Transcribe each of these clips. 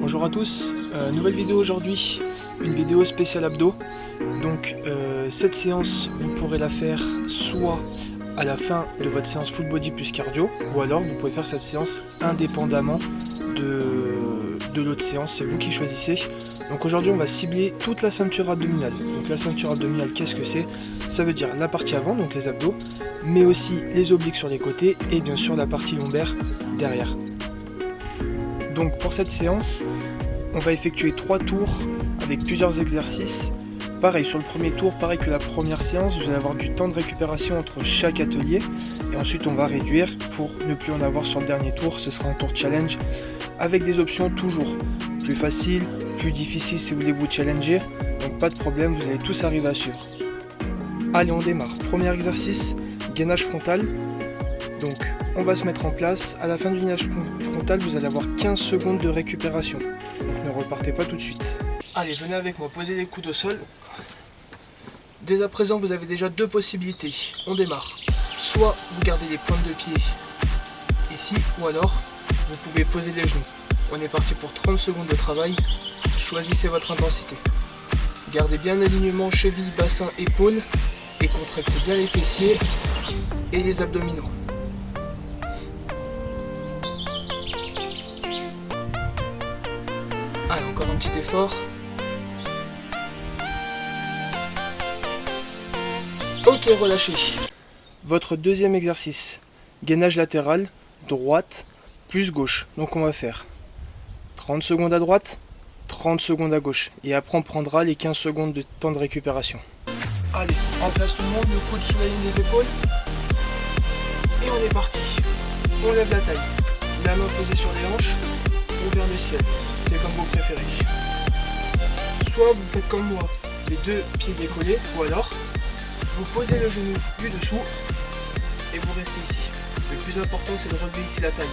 Bonjour à tous, nouvelle vidéo aujourd'hui, une vidéo spéciale abdos. Donc cette séance vous pourrez la faire soit à la fin de votre séance full body plus cardio, ou alors vous pouvez faire cette séance indépendamment de l'autre séance, c'est vous qui choisissez. Donc aujourd'hui on va cibler toute la ceinture abdominale. Donc la ceinture abdominale, qu'est-ce que c'est? Ça veut dire la partie avant, donc les abdos, mais aussi les obliques sur les côtés et bien sûr la partie lombaire derrière. Donc pour cette séance, on va effectuer 3 tours avec plusieurs exercices. Pareil, sur le premier tour, pareil que la première séance, vous allez avoir du temps de récupération entre chaque atelier. Et ensuite on va réduire pour ne plus en avoir sur le dernier tour. Ce sera un tour challenge avec des options toujours plus faciles, plus difficiles si vous voulez vous challenger. Donc pas de problème, vous allez tous arriver à suivre. Allez, on démarre. Premier exercice, gainage frontal. Donc on va se mettre en place. À la fin du gainage frontal, vous allez avoir 15 secondes de récupération. Donc ne repartez pas tout de suite. Allez, venez avec moi, posez les coudes au sol. Dès à présent, vous avez déjà deux possibilités. On démarre. Soit vous gardez les pointes de pied ici, ou alors vous pouvez poser les genoux. On est parti pour 30 secondes de travail. Choisissez votre intensité. Gardez bien l'alignement cheville, bassin, épaules et contractez bien les fessiers et les abdominaux. Allez, encore un petit effort. Ok, relâchez. Votre deuxième exercice, gainage latéral, droite plus gauche. Donc on va faire 30 secondes à droite, 30 secondes à gauche. Et après on prendra les 15 secondes de temps de récupération. Allez, en place tout le monde, le coude sous la ligne des épaules. Et on est parti. On lève la taille. La main posée sur les hanches, ou vers le ciel. C'est comme vous préférez. Soit vous faites comme moi, les deux pieds décollés, ou alors vous posez le genou du dessous et vous restez ici. Le plus important, c'est de relever ici la taille.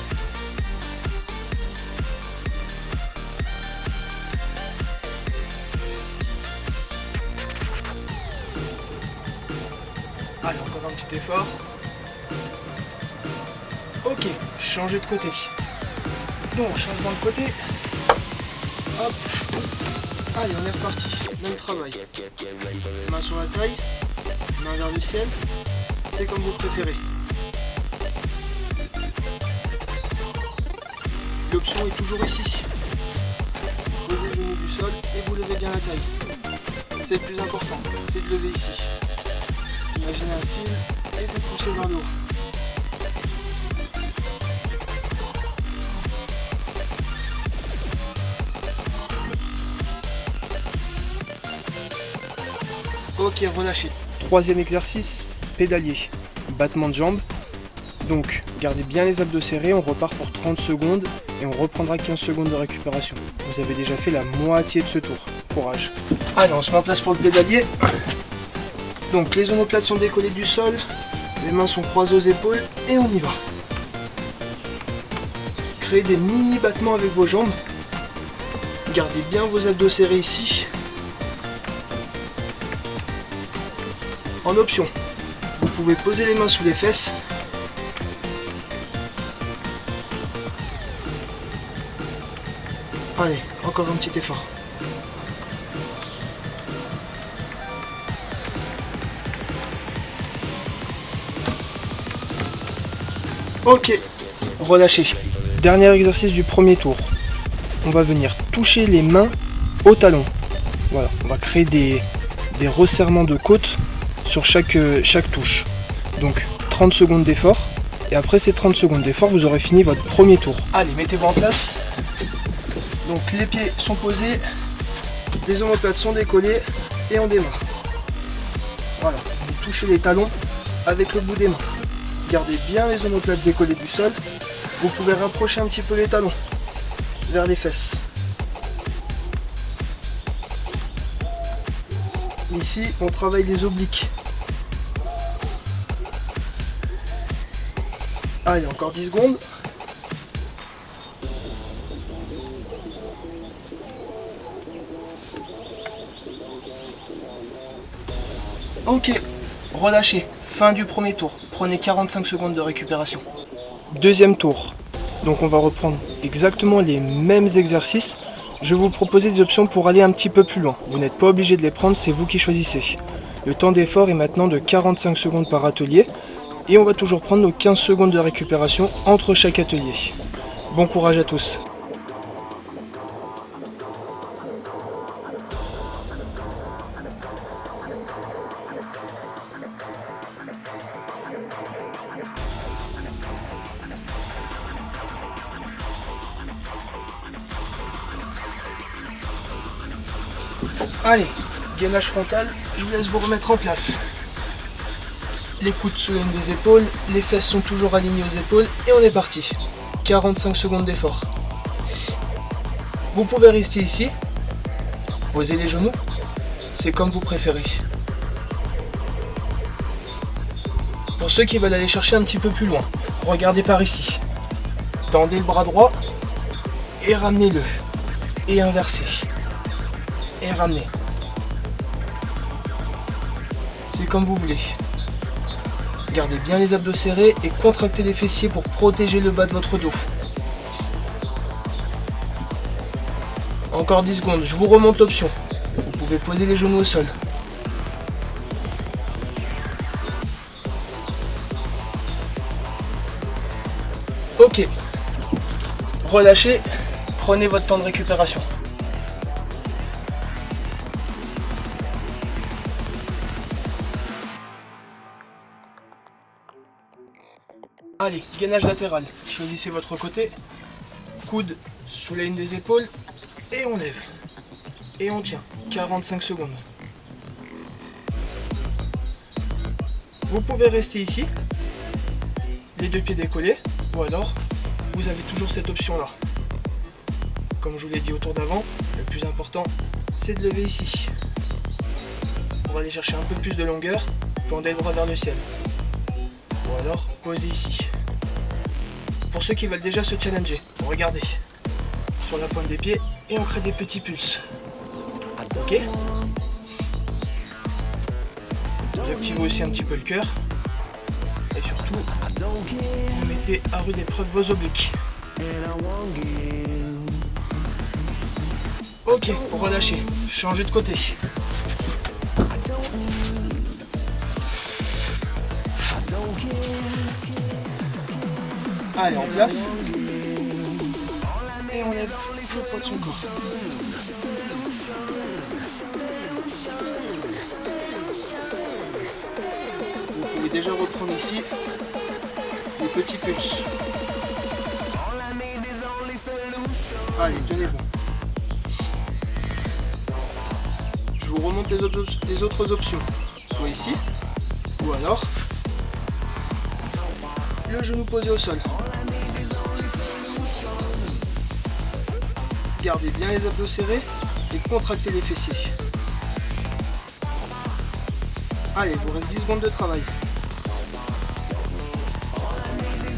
Allez, encore un petit effort. Ok, changez de côté. Donc, changement de côté. Hop. Allez, on est reparti. Même travail. Main sur la taille. Main vers le ciel. C'est comme vous préférez. L'option est toujours ici. Posez le genou du sol et vous levez bien la taille. C'est le plus important, c'est de lever ici. Imaginez un fil et vous poussez vers le haut. Ok, relâchez. Troisième exercice, pédalier. Battement de jambes. Donc, gardez bien les abdos serrés, on repart pour 30 secondes et on reprendra 15 secondes de récupération. Vous avez déjà fait la moitié de ce tour. Courage. Allez, on se met en place pour le pédalier. Donc, les omoplates sont décollées du sol, les mains sont croisées aux épaules et on y va. Créez des mini battements avec vos jambes. Gardez bien vos abdos serrés ici. En option, vous pouvez poser les mains sous les fesses. Allez, encore un petit effort. Ok, relâchez. Dernier exercice du premier tour. On va venir toucher les mains au talon. Voilà, on va créer des resserrements de côte sur chaque touche. Donc 30 secondes d'effort. Et après ces 30 secondes d'effort, vous aurez fini votre premier tour. Allez, mettez-vous en place. Donc les pieds sont posés, les omoplates sont décollées et on démarre. Voilà, vous touchez les talons avec le bout des mains. Gardez bien les omoplates décollées du sol. Vous pouvez rapprocher un petit peu les talons vers les fesses. Ici, on travaille les obliques. Allez, encore 10 secondes. Ok, relâchez. Fin du premier tour. Prenez 45 secondes de récupération. Deuxième tour. Donc on va reprendre exactement les mêmes exercices, Je vais vous proposer des options pour aller un petit peu plus loin. Vous n'êtes pas obligé de les prendre, c'est vous qui choisissez. Le temps d'effort est maintenant de 45 secondes par atelier et on va toujours prendre nos 15 secondes de récupération entre chaque atelier. Bon courage à tous. Allez, gainage frontal, je vous laisse vous remettre en place. Les coudes sous la ligne des épaules, les fesses sont toujours alignées aux épaules et on est parti. 45 secondes d'effort. Vous pouvez rester ici, poser les genoux, c'est comme vous préférez. Pour ceux qui veulent aller chercher un petit peu plus loin, regardez par ici. Tendez le bras droit et ramenez-le. Et inversez. Et ramenez. C'est comme vous voulez. Gardez bien les abdos serrés et contractez les fessiers pour protéger le bas de votre dos. Encore 10 secondes, je vous remonte l'option. Vous pouvez poser les genoux au sol. Ok. Relâchez, prenez votre temps de récupération. Allez, gainage latéral. Choisissez votre côté. Coude sous la ligne des épaules. Et on lève. Et on tient. 45 secondes. Vous pouvez rester ici. Les deux pieds décollés. Ou alors, vous avez toujours cette option-là. Comme je vous l'ai dit au tour d'avant, le plus important, c'est de lever ici. On va aller chercher un peu plus de longueur. Tendez le bras vers le ciel. Ou alors, posez ici. Pour ceux qui veulent déjà se challenger, regardez. Sur la pointe des pieds et on crée des petits pulses. Ok. Vous activez aussi un petit peu le cœur. Et surtout, vous mettez à rude épreuve vos obliques. Ok, relâchez. Changez de côté. Allez, en place. Et on lève le poids de son corps. Vous pouvez déjà reprendre ici les petits pulses. Allez, tenez bon. Je vous remonte les autres options. Soit ici, ou alors le genou posé au sol. Gardez bien les abdos serrés et contractez les fessiers. Allez, il vous reste 10 secondes de travail.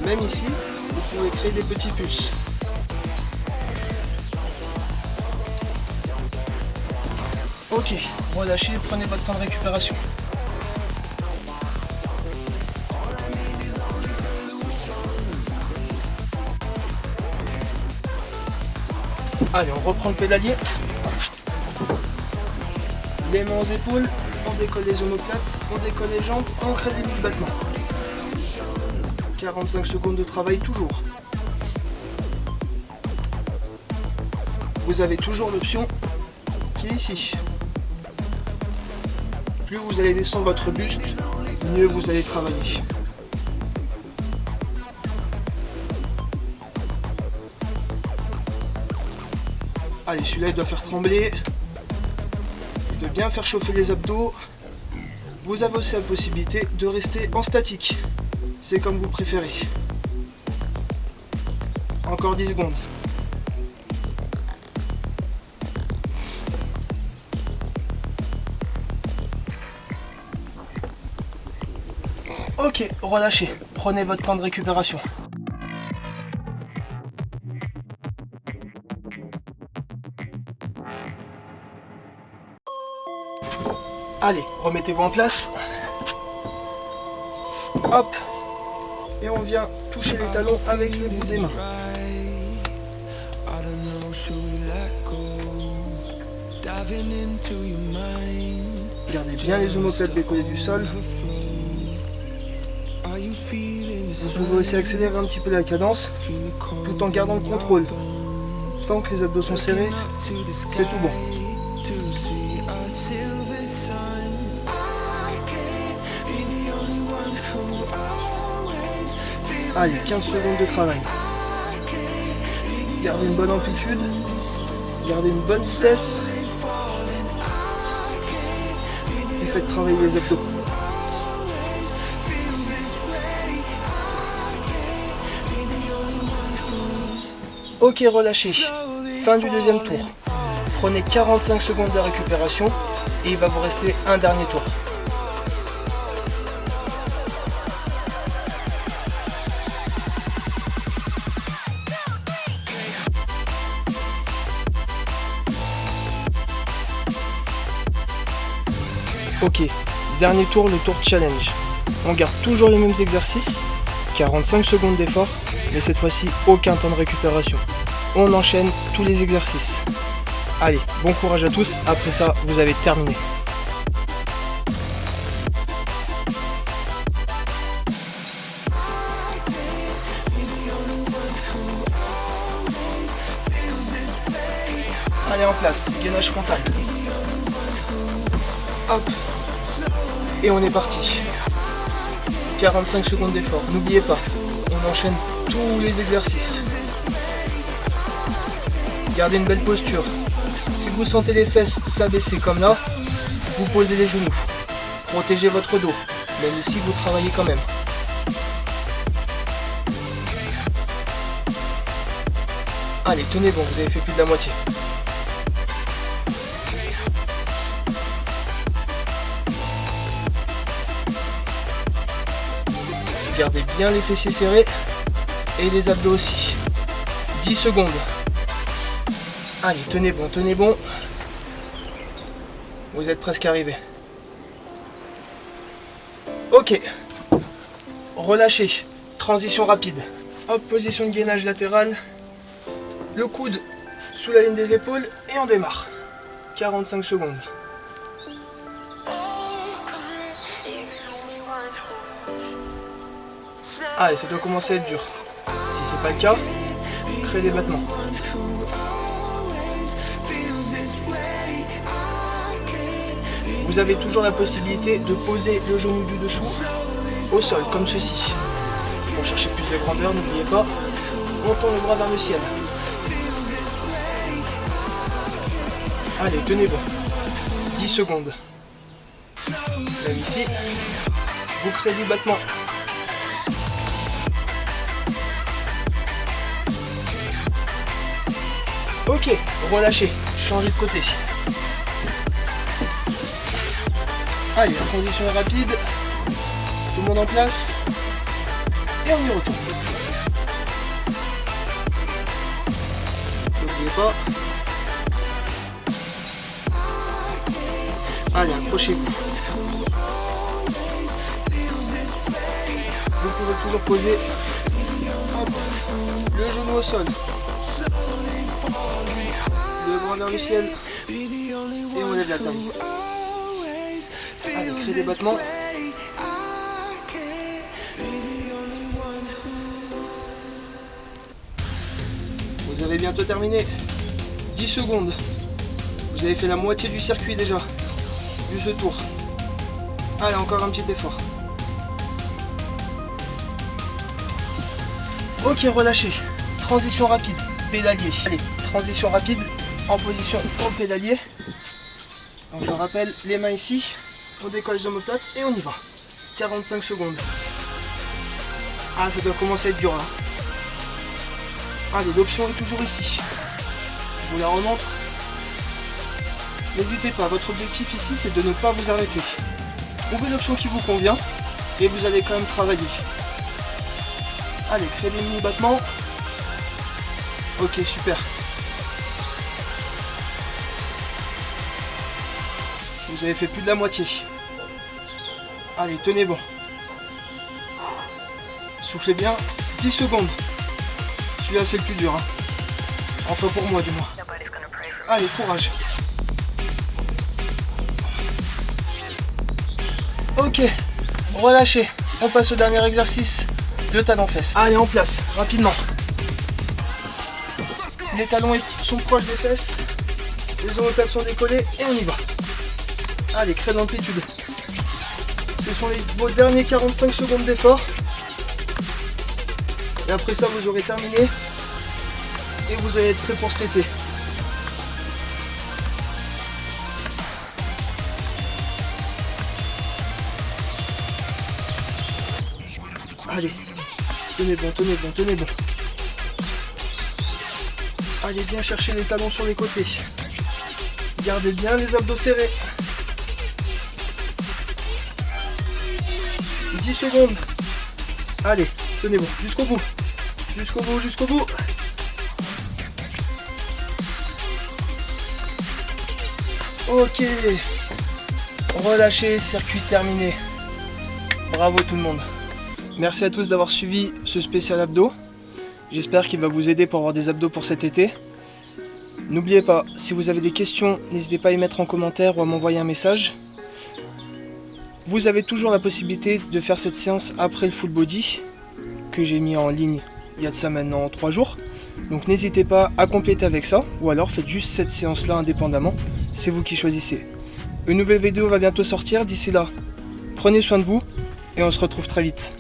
Même ici, vous pouvez créer des petits pulses. Ok, relâchez, prenez votre temps de récupération. Allez, on reprend le pédalier. Les mains aux épaules, on décolle les omoplates, on décolle les jambes, on crée des mille battements. 45 secondes de travail toujours. Vous avez toujours l'option qui est ici. Plus vous allez descendre votre buste, mieux vous allez travailler. Allez, celui-là il doit faire trembler, de bien faire chauffer les abdos. Vous avez aussi la possibilité de rester en statique. C'est comme vous préférez. Encore 10 secondes. Ok, relâchez. Prenez votre temps de récupération. Allez, remettez-vous en place. Hop. Et on vient toucher les talons avec les bouts des mains. Gardez bien les omoplates décollées du sol. Vous pouvez aussi accélérer un petit peu la cadence tout en gardant le contrôle. Tant que les abdos sont serrés, c'est tout bon. Allez, 15 secondes de travail. Gardez une bonne amplitude, gardez une bonne vitesse et faites travailler les abdos. Ok, relâchez. Fin du deuxième tour. Prenez 45 secondes de récupération et il va vous rester un dernier tour. Ok, dernier tour, le tour challenge. On garde toujours les mêmes exercices, 45 secondes d'effort, mais cette fois-ci aucun temps de récupération. On enchaîne tous les exercices. Allez, bon courage à tous, après ça, vous avez terminé. Allez, en place, gainage frontal. Hop. Et on est parti. 45 secondes d'effort, n'oubliez pas, on enchaîne tous les exercices. Gardez une belle posture. Si vous sentez les fesses s'abaisser comme là, vous posez les genoux. Protégez votre dos, même ici vous travaillez quand même. Allez, tenez bon, vous avez fait plus de la moitié. Gardez bien les fessiers serrés et les abdos aussi. 10 secondes. Allez, tenez bon, tenez bon. Vous êtes presque arrivé. Ok. Relâchez. Transition rapide. Hop, position de gainage latérale. Le coude sous la ligne des épaules et on démarre. 45 secondes. Allez, ça doit commencer à être dur. Si c'est pas le cas, créez des battements. Vous avez toujours la possibilité de poser le genou du dessous au sol, comme ceci. Pour chercher plus de grandeur, n'oubliez pas, on tend le bras vers le ciel. Allez, tenez bon. 10 secondes. Même ici, vous créez du battement. Ok, relâchez, changez de côté. Allez, la transition est rapide. Tout le monde en place. Et on y retourne. N'oubliez pas. Allez, accrochez-vous. Vous pouvez toujours poser hop, le genou au sol. Le bras vers le ciel. Et on lève la taille. Allez, créez des battements. Vous avez bientôt terminé. 10 secondes. Vous avez fait la moitié du circuit déjà. Du ce tour. Allez, encore un petit effort. Ok, relâchez. Transition rapide. Pédalier. Allez, transition rapide en position au pédalier. Donc je rappelle, les mains ici. On décolle les omoplates et on y va. 45 secondes. Ah, ça doit commencer à être dur là. Allez, l'option est toujours ici. Je vous la remontre. N'hésitez pas, votre objectif ici c'est de ne pas vous arrêter. Trouvez l'option qui vous convient et vous allez quand même travailler. Allez, créez des mini-battements. Ok, super. Vous avez fait plus de la moitié. Allez, tenez bon. Soufflez bien. 10 secondes. Celui-là, c'est le plus dur. Hein. Enfin, pour moi, du moins. Allez, courage. Ok, relâchez. On passe au dernier exercice, le talon-fesse. Allez, en place, rapidement. Les talons sont proches des fesses, les omoplates sont décollées et on y va. Allez, crée d'amplitude. Ce sont vos derniers 45 secondes d'effort. Et après ça, vous aurez terminé et vous allez être prêt pour cet été. Allez, tenez bon, tenez bon, tenez bon. Allez bien chercher les talons sur les côtés. Gardez bien les abdos serrés. 10 secondes. Allez, tenez bon, jusqu'au bout. Jusqu'au bout, jusqu'au bout. Ok. Relâchez, circuit terminé. Bravo tout le monde. Merci à tous d'avoir suivi ce spécial abdos. J'espère qu'il va vous aider pour avoir des abdos pour cet été. N'oubliez pas, si vous avez des questions, n'hésitez pas à y mettre en commentaire ou à m'envoyer un message. Vous avez toujours la possibilité de faire cette séance après le full body que j'ai mis en ligne il y a de ça maintenant 3 jours. Donc n'hésitez pas à compléter avec ça ou alors faites juste cette séance là indépendamment. C'est vous qui choisissez. Une nouvelle vidéo va bientôt sortir. D'ici là, prenez soin de vous et on se retrouve très vite.